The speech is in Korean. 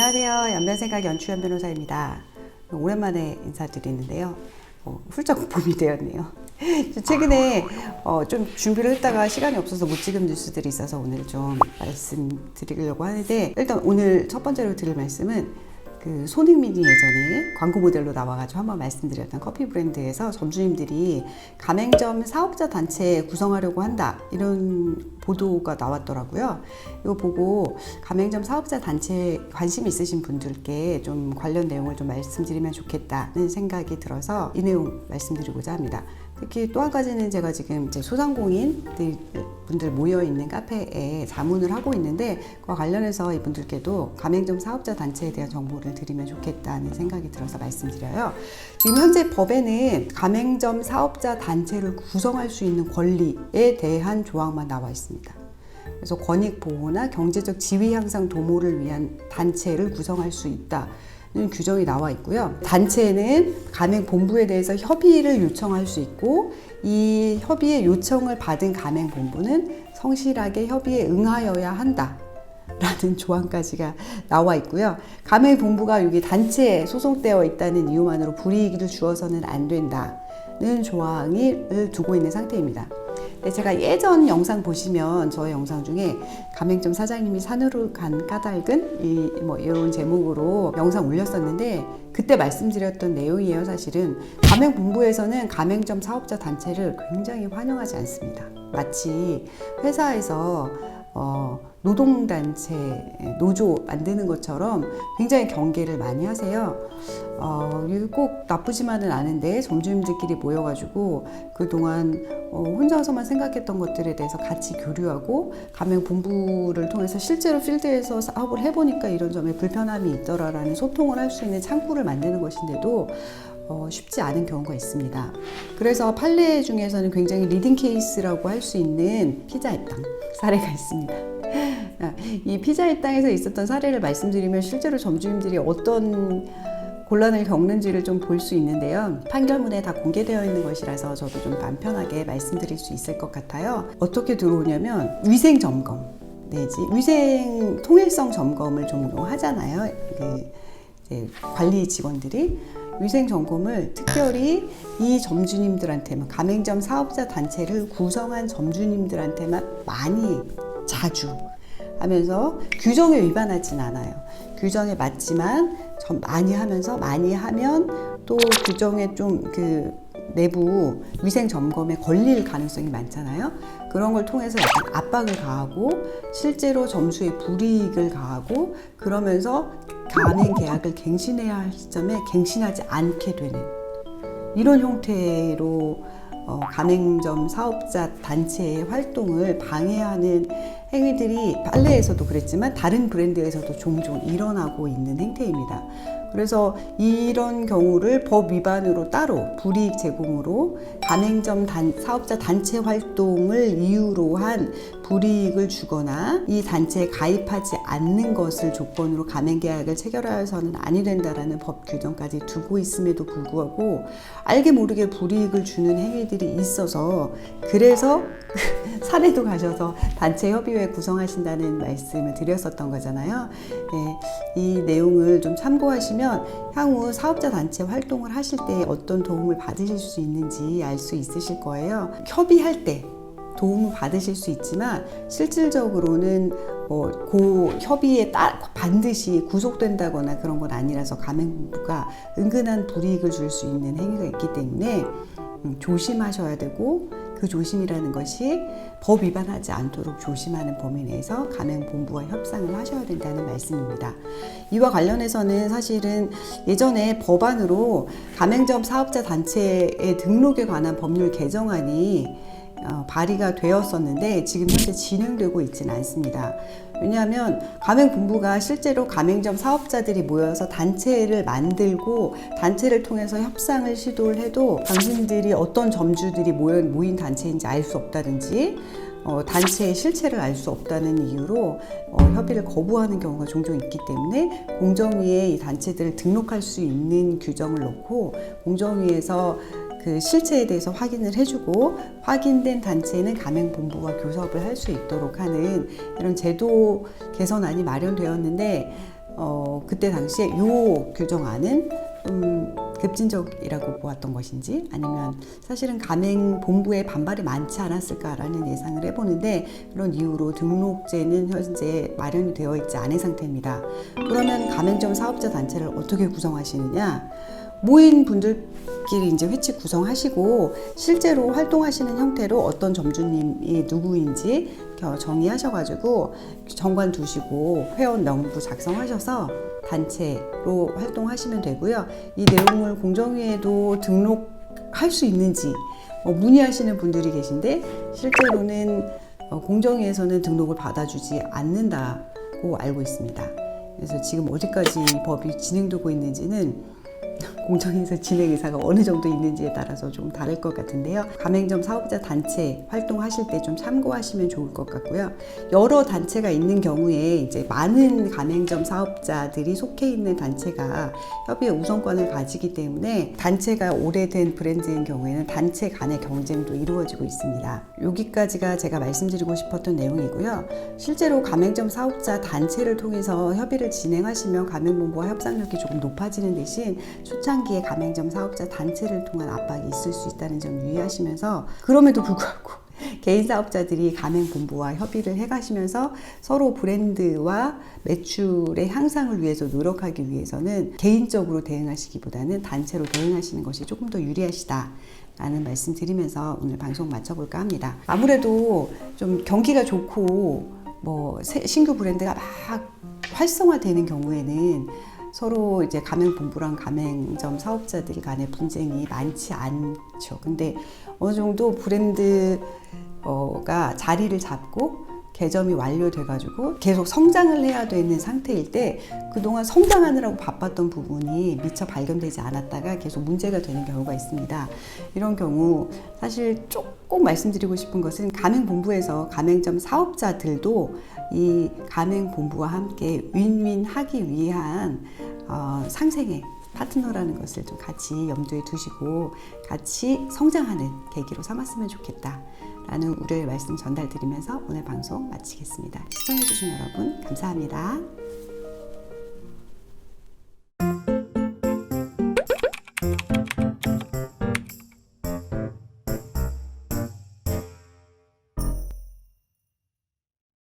안녕하세요. 연변생각 연추연 변호사입니다. 오랜만에 인사드리는데요. 훌쩍 봄이 되었네요. 최근에 좀 준비를 했다가 시간이 없어서 못 찍은 뉴스들이 있어서 오늘 좀 말씀드리려고 하는데, 일단 오늘 첫 번째로 드릴 말씀은 그 손흥민이 예전에 광고 모델로 나와가지고 한번 말씀드렸던 커피 브랜드에서 점주님들이 가맹점 사업자 단체 구성하려고 한다, 이런 보도가 나왔더라고요. 이거 보고 가맹점 사업자 단체에 관심 있으신 분들께 좀 관련 내용을 좀 말씀드리면 좋겠다는 생각이 들어서 이 내용 말씀드리고자 합니다. 특히 또 한 가지는 제가 지금 이제 소상공인 분들 모여있는 카페에 자문을 하고 있는데, 그와 관련해서 이분들께도 가맹점 사업자 단체에 대한 정보를 드리면 좋겠다는 생각이 들어서 말씀드려요. 지금 현재 법에는 가맹점 사업자 단체를 구성할 수 있는 권리에 대한 조항만 나와 있습니다. 그래서 권익 보호나 경제적 지위 향상 도모를 위한 단체를 구성할 수 있다 는 규정이 나와 있고요. 단체는 가맹 본부에 대해서 협의를 요청할 수 있고, 이 협의의 요청을 받은 가맹 본부는 성실하게 협의에 응하여야 한다 라는 조항까지가 나와 있고요. 가맹 본부가 여기 단체에 소속되어 있다는 이유만으로 불이익을 주어서는 안 된다는 조항을 두고 있는 상태입니다. 제가 예전 영상 보시면 저의 영상 중에 가맹점 사장님이 산으로 간 까닭은 이런 제목으로 영상 올렸었는데, 그때 말씀드렸던 내용이에요. 사실은 가맹 본부에서는 가맹점 사업자 단체를 굉장히 환영하지 않습니다. 마치 회사에서 노동단체, 노조 만드는 것처럼 굉장히 경계를 많이 하세요. 꼭 나쁘지만은 않은데 점주님들끼리 모여가지고 그동안 혼자서만 생각했던 것들에 대해서 같이 교류하고, 가맹 본부를 통해서 실제로 필드에서 사업을 해보니까 이런 점에 불편함이 있더라라는 소통을 할 수 있는 창구를 만드는 것인데도 쉽지 않은 경우가 있습니다. 그래서 판례 중에서는 굉장히 리딩 케이스라고 할 수 있는 피자의 땅 사례가 있습니다. 이 피자의 땅에서 있었던 사례를 말씀드리면 실제로 점주님들이 어떤 곤란을 겪는지를 좀 볼 수 있는데요. 판결문에 다 공개되어 있는 것이라서 저도 좀 마음 편하게 말씀드릴 수 있을 것 같아요. 어떻게 들어오냐면 위생 점검 내지 위생 통일성 점검을 종종 하잖아요. 관리 직원들이 위생 점검을 특별히 이 점주님들한테만, 가맹점 사업자 단체를 구성한 점주님들한테만 많이 자주 하면서 규정에 위반하진 않아요. 규정에 맞지만 많이 하면서, 많이 하면 또 규정에 좀 내부 위생 점검에 걸릴 가능성이 많잖아요. 그런 걸 통해서 약간 압박을 가하고 실제로 점수에 불이익을 가하고, 그러면서 가맹 계약을 갱신해야 할 시점에 갱신하지 않게 되는 이런 형태로 가맹점 사업자 단체의 활동을 방해하는 행위들이 판례에서도 그랬지만 다른 브랜드에서도 종종 일어나고 있는 행태입니다. 그래서 이런 경우를 법 위반으로 따로 불이익 제공으로 가맹점 사업자 단체 활동을 이유로 한 불이익을 주거나 이 단체에 가입하지 않는 것을 조건으로 가맹계약을 체결하여서는 아니 된다라는 법 규정까지 두고 있음에도 불구하고 알게 모르게 불이익을 주는 행위들이 있어서, 그래서 사내도 가셔서 단체 협의회 구성하신다는 말씀을 드렸었던 거잖아요. 이 내용을 좀 참고하시면 향후 사업자 단체 활동을 하실 때 어떤 도움을 받으실 수 있는지 알 수 있으실 거예요. 협의할 때 도움을 받으실 수 있지만 실질적으로는 그 협의에 반드시 구속된다거나 그런 건 아니라서 가맹본부가 은근한 불이익을 줄 수 있는 행위가 있기 때문에 조심하셔야 되고, 그 조심이라는 것이 법 위반하지 않도록 조심하는 범위 내에서 가맹본부와 협상을 하셔야 된다는 말씀입니다. 이와 관련해서는 사실은 예전에 법안으로 가맹점 사업자 단체의 등록에 관한 법률 개정안이 발의가 되었었는데 지금 현재 진행되고 있지는 않습니다. 왜냐하면 가맹본부가 실제로 가맹점 사업자들이 모여서 단체를 만들고 단체를 통해서 협상을 시도를 해도 당신들이 어떤 점주들이 모인 단체인지 알 수 없다든지 단체의 실체를 알 수 없다는 이유로 협의를 거부하는 경우가 종종 있기 때문에 공정위에 이 단체들을 등록할 수 있는 규정을 넣고, 공정위에서 그 실체에 대해서 확인을 해주고, 확인된 단체는 가맹본부와 교섭을 할 수 있도록 하는 이런 제도 개선안이 마련되었는데, 그때 당시에 요 규정안은 급진적이라고 보았던 것인지 아니면 사실은 가맹본부에 반발이 많지 않았을까라는 예상을 해보는데 그런 이유로 등록제는 현재 마련이 되어 있지 않은 상태입니다. 그러면 가맹점 사업자 단체를 어떻게 구성하시느냐? 모인 분들끼리 이제 회칙 구성하시고 실제로 활동하시는 형태로 어떤 점주님이 누구인지 정의하셔가지고 정관 두시고 회원 명부 작성하셔서 단체로 활동하시면 되고요. 이 내용을 공정위에도 등록할 수 있는지 문의하시는 분들이 계신데 실제로는 공정위에서는 등록을 받아주지 않는다고 알고 있습니다. 그래서 지금 어디까지 법이 진행되고 있는지는 공정위에서 진행 의사가 어느 정도 있는지에 따라서 좀 다를 것 같은데요. 가맹점 사업자 단체 활동하실 때 좀 참고하시면 좋을 것 같고요. 여러 단체가 있는 경우에 이제 많은 가맹점 사업자들이 속해 있는 단체가 협의의 우선권을 가지기 때문에 단체가 오래된 브랜드인 경우에는 단체 간의 경쟁도 이루어지고 있습니다. 여기까지가 제가 말씀드리고 싶었던 내용이고요. 실제로 가맹점 사업자 단체를 통해서 협의를 진행하시면 가맹본부와 협상력이 조금 높아지는 대신 초창기에 가맹점 사업자 단체를 통한 압박이 있을 수 있다는 점 유의하시면서 그럼에도 불구하고 개인 사업자들이 가맹본부와 협의를 해가시면서 서로 브랜드와 매출의 향상을 위해서 노력하기 위해서는 개인적으로 대응하시기보다는 단체로 대응하시는 것이 조금 더 유리하시다 라는 말씀 드리면서 오늘 방송 마쳐볼까 합니다. 아무래도 좀 경기가 좋고 신규 브랜드가 막 활성화되는 경우에는 서로 이제 가맹본부랑 가맹점 사업자들 간의 분쟁이 많지 않죠. 근데 어느 정도 브랜드가 자리를 잡고 개점이 완료돼가지고 계속 성장을 해야 되는 상태일 때 그동안 성장하느라고 바빴던 부분이 미처 발견되지 않았다가 계속 문제가 되는 경우가 있습니다. 이런 경우 사실 꼭 말씀드리고 싶은 것은 가맹본부에서 가맹점 사업자들도 이 가맹본부와 함께 윈윈하기 위한 상생의 파트너라는 것을 좀 같이 염두에 두시고 같이 성장하는 계기로 삼았으면 좋겠다 라는 우려의 말씀 전달드리면서 오늘 방송 마치겠습니다. 시청해주신 여러분 감사합니다.